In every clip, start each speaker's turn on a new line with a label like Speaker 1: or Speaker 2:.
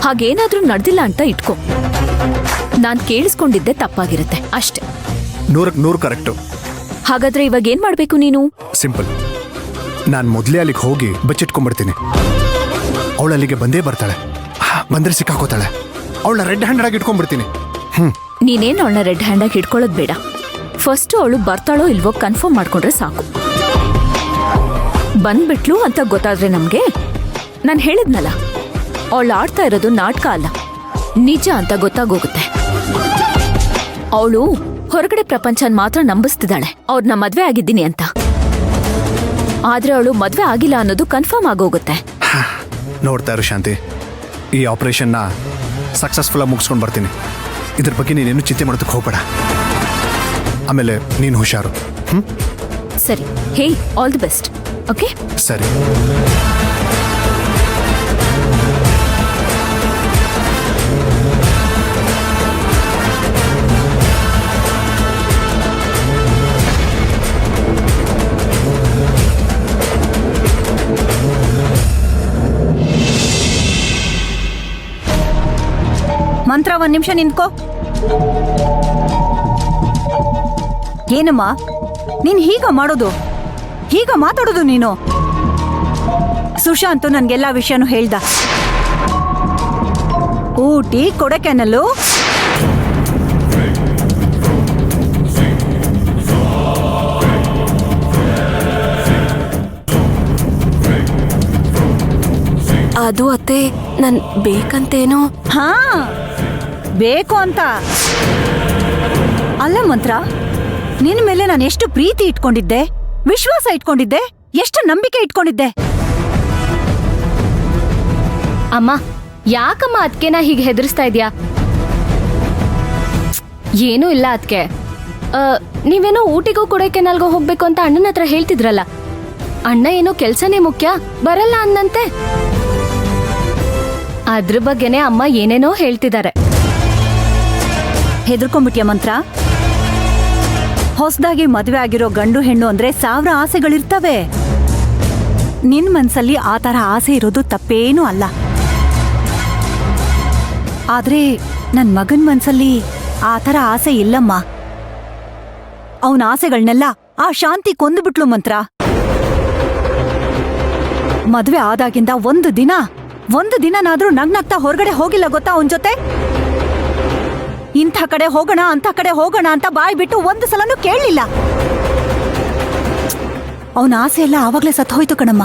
Speaker 1: ಹಾಗೇನಾದ್ರೂ ನಡೆದಿಲ್ಲ ಅಂತ ಇಟ್ಕೋ. ನಾನ್ ಕೇಳಿಸ್ಕೊಂಡಿದ್ದೆ ತಪ್ಪಾಗಿರುತ್ತೆ ಅಷ್ಟೇ.
Speaker 2: 100% ಕರೆಕ್ಟು.
Speaker 1: ಹಾಗಾದ್ರೆ ಇವಾಗ ಏನ್ ಮಾಡ್ಬೇಕು ನೀನು?
Speaker 2: ಸಿಂಪಲ್. ನಾನು ಮೊದಲೇ ಅಲ್ಲಿಗೆ ಹೋಗಿ ಬಚ್ಚಿಟ್ಕೊಂಡ್ಬಿಡ್ತೀನಿ. ಅವಳು ಅಲ್ಲಿಗೆ ಬಂದೇ ಬರ್ತಾಳೆ. ಬಂದ್ರೆ ಸಿಕ್ಕಾಕೋತಾಳೆ. ಅವಳನ್ನ ರೆಡ್ ಹ್ಯಾಂಡೆಡ್ ಆಗಿ ಇಟ್ಕೊಂಡ್ಬಿಡ್ತೀನಿ.
Speaker 1: ನೀನೇನು ಅವಳನ್ನ ರೆಡ್ ಹ್ಯಾಂಡ್ ಆಗಿ ಇಟ್ಕೊಳ್ಳೋದು ಬೇಡ. ಫಸ್ಟ್ ಅವಳು ಬರ್ತಾಳೋ ಇಲ್ವೋ ಕನ್ಫರ್ಮ್ ಮಾಡ್ಕೊಂಡ್ರೆ ಸಾಕು. ಬಂದ್ಬಿಟ್ಲು ಅಂತ ಗೊತ್ತಾದ್ರೆ ನಮ್ಗೆ, ನಾನು ಹೇಳಿದ್ನಲ್ಲ, ಅವಳು ಆಡ್ತಾ ಇರೋದು ನಾಟಕ ಅಲ್ಲ, ನಿಜ ಅಂತ ಗೊತ್ತಾಗೋಗುತ್ತೆ. ಅವಳು ಹೊರಗಡೆ ಪ್ರಪಂಚನ್ ಮಾತ್ರ ನಂಬಿಸ್ತಿದ್ದಾಳೆ ಅವ್ರನ್ನ ಮದ್ವೆ ಆಗಿದ್ದೀನಿ ಅಂತ. ಆದ್ರೆ ಅವಳು ಮದ್ವೆ ಆಗಿಲ್ಲ ಅನ್ನೋದು ಕನ್ಫರ್ಮ್ ಆಗೋಗುತ್ತೆ.
Speaker 2: ನೋಡ್ತಾ ಇರು ಶಾಂತಿ, ಈ ಆಪರೇಷನ್ನ ಸಕ್ಸಸ್ಫುಲ್ ಆಗಿ ಮುಗಿಸ್ಕೊಂಡು ಬರ್ತೀನಿ. ಇದ್ರ ಬಗ್ಗೆ ನೀನೇನು ಚಿಂತೆ ಮಾಡೋದಕ್ಕೆ ಹೋಗ್ಬೇಡ. ಆಮೇಲೆ ನೀನು ಹುಷಾರು.
Speaker 1: ಸರಿ. ಹೇ, ಆಲ್ ದಿ ಬೆಸ್ಟ್. ಓಕೆ,
Speaker 2: ಸರಿ.
Speaker 3: ಮಂತ್ರ, ಒಂದ್ ನಿಮಿಷ ನಿಂತ್ಕೋ. ಏನಮ್ಮ ನೀನ್ ಹೀಗ ಮಾಡೋದು, ಹೀಗ ಮಾತಾಡೋದು ನೀನು? ಸುಶಾಂತ್ ನನ್ಗೆಲ್ಲಾ ವಿಷಯನೂ ಹೇಳ್ದ. ಊಟಿ, ಕೊಡಕೆನಲ್ಲು,
Speaker 4: ಅದು ಅತ್ತೆ ನನ್ ಬೇಕಂತೇನೋ.
Speaker 3: ಹಾ, ಬೇಕು ಅಂತ ಅಲ್ಲ ಮಂತ್ರ. ನಿನ್ ಮೇಲೆ ನಾನು ಎಷ್ಟು ಪ್ರೀತಿ ಇಟ್ಕೊಂಡಿದ್ದೆ, ವಿಶ್ವಾಸ ಇಟ್ಕೊಂಡಿದ್ದೆ, ಎಷ್ಟು ನಂಬಿಕೆ ಇಟ್ಕೊಂಡಿದ್ದೆ.
Speaker 4: ಅಮ್ಮ, ಯಾಕಮ್ಮ ಅದ್ಕೆನ ಹೀಗೆ ಹೆದರ್ಸ್ತಾ ಇದ್ಯಾ? ಏನೂ ಇಲ್ಲ ಅದ್ಕೆ. ನೀವೇನೋ ಊಟಿಗೂ ಕೊಡೈಕೆನಾಲ್ಗೋ ಹೋಗ್ಬೇಕು ಅಂತ ಅಣ್ಣನ ಹತ್ರ ಹೇಳ್ತಿದ್ರಲ್ಲ, ಅಣ್ಣ ಏನೋ ಕೆಲ್ಸನೇ ಮುಖ್ಯ, ಬರಲ್ಲ ಅನ್ನಂತೆ. ಅದ್ರ ಬಗ್ಗೆನೆ ಅಮ್ಮ ಏನೇನೋ ಹೇಳ್ತಿದ್ದಾರೆ.
Speaker 3: ಹೆದರ್ಕೊಂಡ್ಬಿಟ್ಯ ಮಂತ್ರ? ಹೊಸದಾಗಿ ಮದುವೆ ಆಗಿರೋ ಗಂಡು ಹೆಣ್ಣು ಅಂದ್ರೆ 1000 ಆಸೆಗಳಿರ್ತವೆ. ನಿನ್ ಮನ್ಸಲ್ಲಿ ಆ ತರ ಆಸೆ ಇರೋದು ತಪ್ಪೇನೂ ಅಲ್ಲ. ಆದ್ರೆ ನನ್ ಮಗನ್ ಮನ್ಸಲ್ಲಿ ಆ ತರ ಆಸೆ ಇಲ್ಲಮ್ಮ. ಅವನ ಆಸೆಗಳನ್ನೆಲ್ಲ ಆ ಶಾಂತಿ ಕೊಂದುಬಿಟ್ಲು ಮಂತ್ರ. ಮದ್ವೆ ಆದಾಗಿಂದ ಒಂದು ದಿನನಾದ್ರೂ ನಗ್ನಗ್ತಾ ಹೊರಗಡೆ ಹೋಗಿಲ್ಲ ಗೊತ್ತಾ ಅವನ್ ಜೊತೆ? ಇಂಥ ಕಡೆ ಹೋಗೋಣ ಅಂಥ ಕಡೆ ಹೋಗೋಣ ಅಂತ ಬಾಯ್ ಬಿಟ್ಟು ಒಂದು ಸಲನೂ ಕೇಳಲಿಲ್ಲ. ಅವನ ಆಸೆ ಎಲ್ಲ ಆವಾಗ್ಲೇ ಸತ್ತೋಯ್ತು ಕಣಮ್ಮ.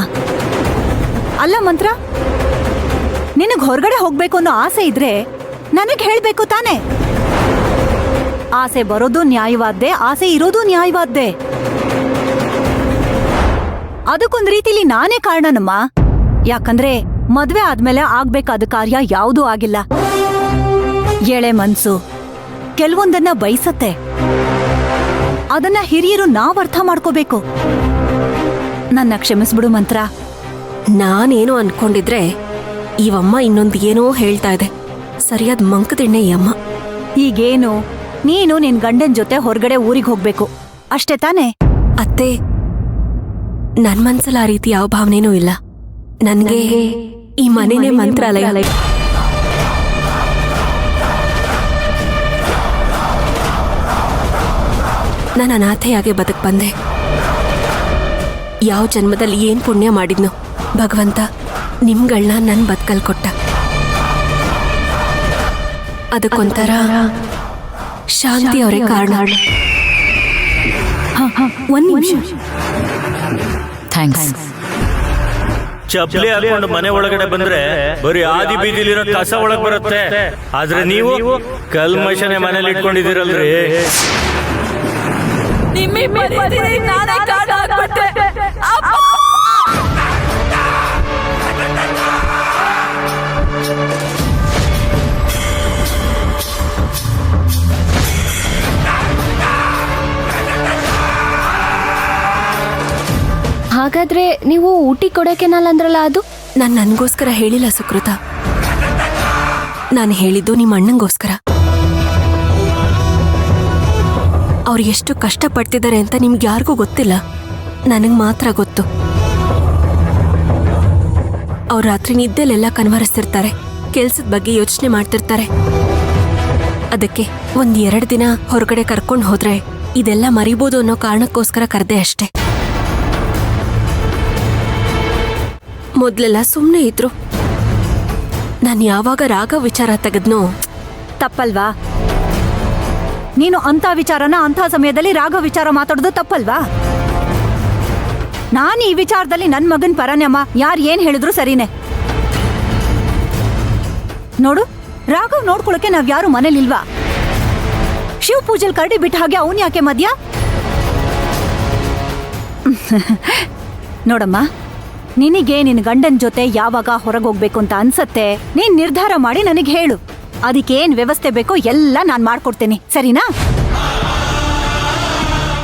Speaker 3: ಅಲ್ಲ ಮಂತ್ರ, ನಿನಗ್ ಹೊರಗಡೆ ಹೋಗ್ಬೇಕು ಅನ್ನೋ ಆಸೆ ಇದ್ರೆ ನನಗ್ ಹೇಳ್ಬೇಕು ತಾನೆ. ಆಸೆ ಬರೋದು ನ್ಯಾಯವಾದ್ದೆ, ಆಸೆ ಇರೋದು ನ್ಯಾಯವಾದ್ದೆ. ಅದಕ್ಕೊಂದ್ ರೀತಿಲಿ ನಾನೇ ಕಾರಣನಮ್ಮ. ಯಾಕಂದ್ರೆ ಮದ್ವೆ ಆದ್ಮೇಲೆ ಆಗ್ಬೇಕಾದ ಕಾರ್ಯ ಯಾವುದೂ ಆಗಿಲ್ಲ. ಎಳೆ ಮನ್ಸು ಕೆಲವೊಂದನ್ನ ಬಯಸತ್ತೆ. ಅದನ್ನ ಹಿರಿಯರು ನಾವ್ ಅರ್ಥ ಮಾಡ್ಕೋಬೇಕು. ನನ್ನ ಕ್ಷಮಿಸ್ಬಿಡು ಮಂತ್ರ.
Speaker 4: ನಾನೇನೋ ಅನ್ಕೊಂಡಿದ್ರೆ ಇವಮ್ಮ ಇನ್ನೊಂದು ಏನೋ ಹೇಳ್ತಾ ಇದೆ. ಸರಿಯಾದ ಮಂಕದಿಣ್ಣೆ ಈ ಅಮ್ಮ.
Speaker 3: ಈಗೇನು, ನೀನು ನಿನ್ ಗಂಡನ್ ಜೊತೆ ಹೊರಗಡೆ ಊರಿಗೆ ಹೋಗ್ಬೇಕು ಅಷ್ಟೇ ತಾನೆ?
Speaker 4: ಅತ್ತೆ, ನನ್ ಮನ್ಸಲ್ಲಿ ಆ ರೀತಿ ಯಾವ ಭಾವನೆನೂ ಇಲ್ಲ. ನನ್ಗೆ ಈ ಮನೆನೇ ಮಂತ್ರಾಲಯ. ನಾನು ಅನಾಥೆಯಾಗೆ ಬದುಕ್ ಬಂದೆ. ಯಾವ ಜನ್ಮದಲ್ಲಿ ಏನ್ ಪುಣ್ಯ ಮಾಡಿದ್ನೋ ಭಗವಂತ ನಿಮ್ಗಳನ್ನ ನನ್ ಬದುಕಲ್ ಕೊಟ್ಟ. ಅದಕ್ಕೊಂಥರ ಶಾಂತಿ ಅವರೇ ಕಾರಣ. ಒಂದ್ ನಿಮಿಷ.
Speaker 1: ಥ್ಯಾಂಕ್ಸ್.
Speaker 5: ಚಪ್ಪಲಿ ಹಾಕೊಂಡು ಮನೆ ಒಳಗಡೆ ಬಂದ್ರೆ ಬರೀ ಆದಿ ಬೀದಿಲಿರೋ ಕಸ ಒಳಗ್ ಬರುತ್ತೆ. ಆದ್ರೆ ನೀವು ಕಲ್ಮಶನೆ ಮನೇಲಿ ಇಟ್ಕೊಂಡಿದ್ದೀರಲ್ರಿ.
Speaker 4: ಹಾಗಾದ್ರೆ ನೀವು ಊಟಿ ಕೊಡಕೆನಲ್ ಅಂದ್ರಲ್ಲ, ಅದು ನಾನು ನನ್ಗೋಸ್ಕರ ಹೇಳಿಲ್ಲ ಸುಕೃತ. ನಾನು ಹೇಳಿದ್ದು ನಿಮ್ಮ ಅಣ್ಣಂಗೋಸ್ಕರ. ಅವ್ರು ಎಷ್ಟು ಕಷ್ಟಪಡ್ತಿದ್ದಾರೆ ಅಂತ ನಿಮ್ಗೆ ಯಾರಿಗೂ ಗೊತ್ತಿಲ್ಲ, ನನಗೆ ಮಾತ್ರ ಗೊತ್ತು.
Speaker 6: ಅವ್ರು ರಾತ್ರಿ ನಿದ್ದೆಲೆಲ್ಲ ಕನ್ವರಿಸ್ತಿರ್ತಾರೆ, ಕೆಲ್ಸದ ಬಗ್ಗೆ ಯೋಚನೆ ಮಾಡ್ತಿರ್ತಾರೆ. ಅದಕ್ಕೆ 1-2 ದಿನ ಹೊರಗಡೆ ಕರ್ಕೊಂಡು ಹೋದ್ರೆ ಇದೆಲ್ಲ ಮರಿಬೋದು ಅನ್ನೋ ಕಾರಣಕ್ಕೋಸ್ಕರ ಕರೆದೆ ಅಷ್ಟೆ. ಮೊದ್ಲೆಲ್ಲ ಸುಮ್ಮನೆ ಇದ್ರು. ನಾನು ಯಾವಾಗ ರಾಘವ್ ವಿಚಾರ ತೆಗೆದ್ನೋ
Speaker 3: ತಪ್ಪಲ್ವಾ? ನೀನು ಅಂತ ವಿಚಾರನ ಅಂಥ ಸಮಯದಲ್ಲಿ ರಾಘವ್ ವಿಚಾರ ಮಾತಾಡೋದು ತಪ್ಪಲ್ವಾ? ನಾನು ಈ ವಿಚಾರದಲ್ಲಿ ನನ್ನ ಮಗನ್ ಪರನ್ಯಮ್ಮ ಯಾರು ಏನ್ ಹೇಳಿದ್ರು ಸರಿನೇ. ನೋಡು, ರಾಘವ್ ನೋಡ್ಕೊಳಕ್ಕೆ ನಾವ್ ಯಾರು ಮನೇಲಿಲ್ವಾ? ಶಿವ ಪೂಜೆಲ್ ಕರಡಿ ಬಿಟ್ಟ ಹಾಗೆ ಅವನ್ ಯಾಕೆ ಮದ್ಯ? ನೋಡಮ್ಮ, ನಿನಗೆ ನಿನ್ನ ಗಂಡನ ಜೊತೆ ಯಾವಾಗ ಹೊರಗೋಗ್ಬೇಕು ಅಂತ ಅನ್ಸತ್ತೆ ನೀನ್ ನಿರ್ಧಾರ ಮಾಡಿ ನನಗೆ ಹೇಳು. ಅದಕ್ಕೇನ್ ವ್ಯವಸ್ಥೆ ಬೇಕೋ ಎಲ್ಲ ನಾನ್ ಮಾಡ್ಕೊಡ್ತೇನೆ, ಸರಿನಾ?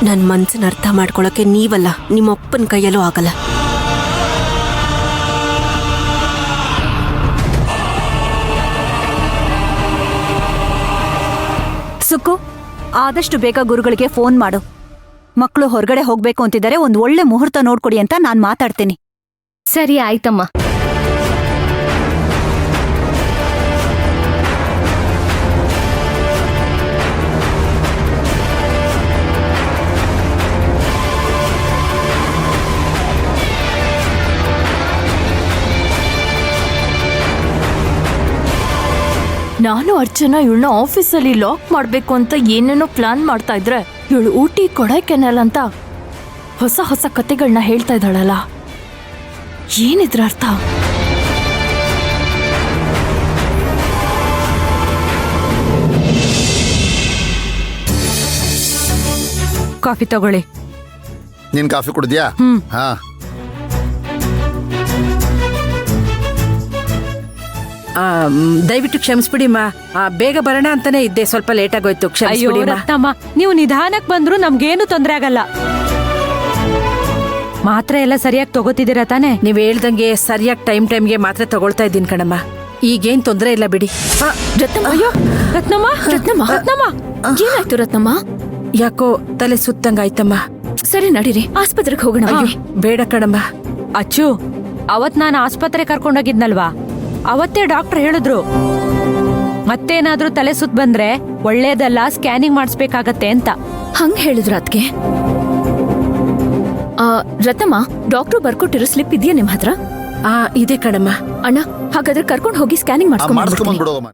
Speaker 6: ನನ್ನ ಮನ್ಸನ್ನ ಅರ್ಥ ಮಾಡ್ಕೊಳಕ್ಕೆ ನೀವಲ್ಲ, ನಿಮ್ಮಪ್ಪನ ಕೈಯಲ್ಲೂ ಆಗಲ್ಲ.
Speaker 3: ಸುಕ್ಕು, ಆದಷ್ಟು ಬೇಗ ಗುರುಗಳಿಗೆ ಫೋನ್ ಮಾಡು. ಮಕ್ಕಳು ಹೊರಗಡೆ ಹೋಗ್ಬೇಕು ಅಂತಿದ್ದಾರೆ, ಒಂದ್ ಒಳ್ಳೆ ಮುಹೂರ್ತ ನೋಡ್ಕೊಡಿ ಅಂತ ನಾನ್ ಮಾತಾಡ್ತೀನಿ.
Speaker 4: ಸರಿ ಆಯ್ತಮ್ಮ.
Speaker 1: ನಾನು ಅರ್ಚನಾ ಇವಳನ್ನ ಆಫೀಸಲ್ಲಿ ಲಾಕ್ ಮಾಡ್ಬೇಕು ಅಂತ ಏನೇನೋ ಪ್ಲಾನ್ ಮಾಡ್ತಾ ಇದ್ರೆ ಇವಳು ಊಟಿ ಕೊಡೈಕೆನಲ್ ಅಂತ ಹೊಸ ಹೊಸ ಕತೆಗಳನ್ನ ಹೇಳ್ತಾ ಇದ್ದಾಳಲ್ಲ, ಏನಿದ್ರ ಅರ್ಥ?
Speaker 3: ಕಾಫಿ ತಗೊಳ್ಳಿ.
Speaker 7: ನೀನ್ ಕಾಫಿ ಕುಡ್ದ್ಯಾ? ಹಾ.
Speaker 8: ದಯವಿಟ್ಟು ಕ್ಷಮಿಸ್ಬಿಡಿ ಮಾ, ಬೇಗ ಬರೋಣ ಅಂತಾನೆ ಇದ್ದೆ, ಸ್ವಲ್ಪ ಲೇಟ್ ಆಗೋಯ್ತು, ಕ್ಷಮಿಸ್ಬಿಡಿ ಮಾ.
Speaker 3: ರತ್ನಮ್ಮ, ನೀವು ನಿಧಾನಕ್ ಬಂದ್ರು ನಮ್ಗೇನು ತೊಂದ್ರೆ ಆಗಲ್ಲ. ಮಾತ್ರೆ ಎಲ್ಲ ಸರಿಯಾಗಿ ತಗೋತಿದ್ದೀರಾ ತಾನೆ?
Speaker 8: ನೀವ್ ಹೇಳ್ದಂಗೆ ಸರಿಯಾಗಿ ಟೈಮ್ಗೆ ಮಾತ್ರೆ ತಗೊಳ್ತಾ ಇದ್ದೀನಿ ಕಣಮ್ಮ, ಈಗೇನ್ ತೊಂದ್ರೆ ಇಲ್ಲ ಬಿಡಿ.
Speaker 1: ರತ್ನಮ್ಮ, ಅಯ್ಯೋ ರತ್ನಮ್ಮ, ರತ್ನಮ್ಮ, ರತ್ನಮ್ಮ, ಏನಾಯ್ತು ರತ್ನಮ್ಮ?
Speaker 8: ಯಾಕೋ ತಲೆ ಸುತ್ತಂಗಾಯ್ತಮ್ಮ.
Speaker 1: ಸರಿ ನಡೀರಿ, ಆಸ್ಪತ್ರೆಗೆ ಹೋಗೋಣ.
Speaker 8: ಬೇಡ ಕಣಮ್ಮ.
Speaker 3: ಅಚ್ಚು, ಅವತ್ ನಾನು ಆಸ್ಪತ್ರೆ ಕರ್ಕೊಂಡೋಗಿದ್ನಲ್ವಾ, ಅವತ್ತೇ ಡಾಕ್ಟರ್ ಹೇಳಿದ್ರು ಮತ್ತೇನಾದ್ರೂ ತಲೆ ಸುತ್ತ ಬಂದ್ರೆ ಒಳ್ಳೇದಲ್ಲ, ಸ್ಕ್ಯಾನಿಂಗ್ ಮಾಡಿಸ್ಬೇಕಾಗತ್ತೆ ಅಂತ.
Speaker 1: ಹಂಗ್ ಹೇಳಿದ್ರ ಅದ್ಕೆ? ರತ್ನಮ್ಮ, ಡಾಕ್ಟ್ರು ಬರ್ಕೊಟ್ಟಿರೋ ಸ್ಲಿಪ್ ಇದೆಯಾ ನಿಮ್ ಹತ್ರ?
Speaker 8: ಇದೆ ಕಣಮ್ಮ.
Speaker 1: ಅಣ್ಣ, ಹಾಗಾದ್ರೆ ಕರ್ಕೊಂಡು ಹೋಗಿ ಸ್ಕ್ಯಾನಿಂಗ್
Speaker 7: ಮಾಡಿಸ್ಕೊಂಡ್
Speaker 1: ಮಾಡಿಸ್ಕೊಂಡ್
Speaker 7: ಬಿಡೋಮ್ಮ.